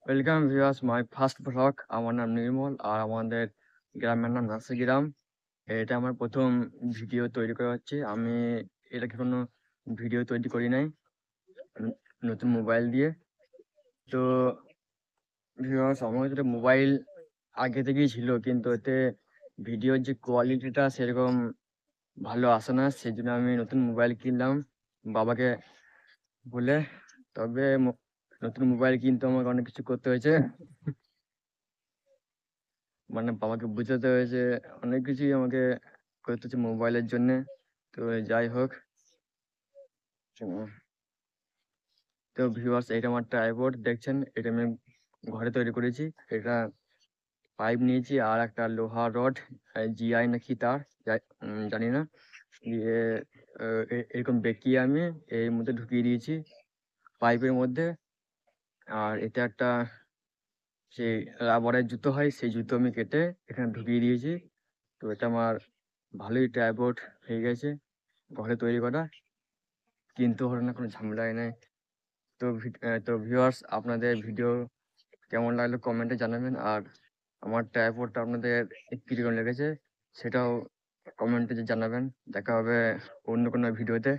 Welcome viewers my first blog. আমার নাম নির্মল আর আমাদের গ্রামের নাম নাসিগ্রাম। এটা আমার প্রথম ভিডিও তৈরি করা হচ্ছে। আমি এর আগে কোনো ভিডিও তৈরি করি নাই নতুন মোবাইল দিয়ে। তো ভিউয়ার্স আমার কাছে মোবাইল আগে থেকেই ছিল, কিন্তু এতে ভিডিওর যে কোয়ালিটিটা সেরকম ভালো আসে না, সেই জন্য আমি নতুন মোবাইল কিনলাম বাবাকে বলে। তবে নতুন মোবাইল কিনতে আমাকে অনেক কিছু করতে হয়েছে, মানে বাবাকে বুঝাতে হয়েছে, অনেক কিছুই আমাকে করতে হচ্ছে মোবাইলের জন্য। তো যাই হোক, উম, তো ভিউয়ার্স এটা আমার ট্রাইপড দেখছেন, এটা আমি ঘরে তৈরি করেছি। এটা পাইপ নিয়েছি আর একটা লোহার রড, জিআই নাকি তার জানি না, দিয়ে এরকম বেঁকিয়ে আমি এর মধ্যে ঢুকিয়ে দিয়েছি পাইপের মধ্যে। আর এতে একটা সেই রাবারের জুতো হয়, সেই জুতো আমি কেটে এখানে ঢুকিয়ে দিয়েছি। তো এটা আমার ভালোই ট্রাইপড হয়ে গেছে, ঘরে তৈরি করা, কিনতে হলো না, কোনো ঝামেলাই নেই। তো ভিউয়ার্স আপনাদের ভিডিও কেমন লাগলো কমেন্টে জানাবেন, আর আমার ট্রাইপডটা আপনাদের কিরকম লেগেছে সেটাও কমেন্টে জানাবেন। দেখা হবে অন্য কোনো ভিডিওতে।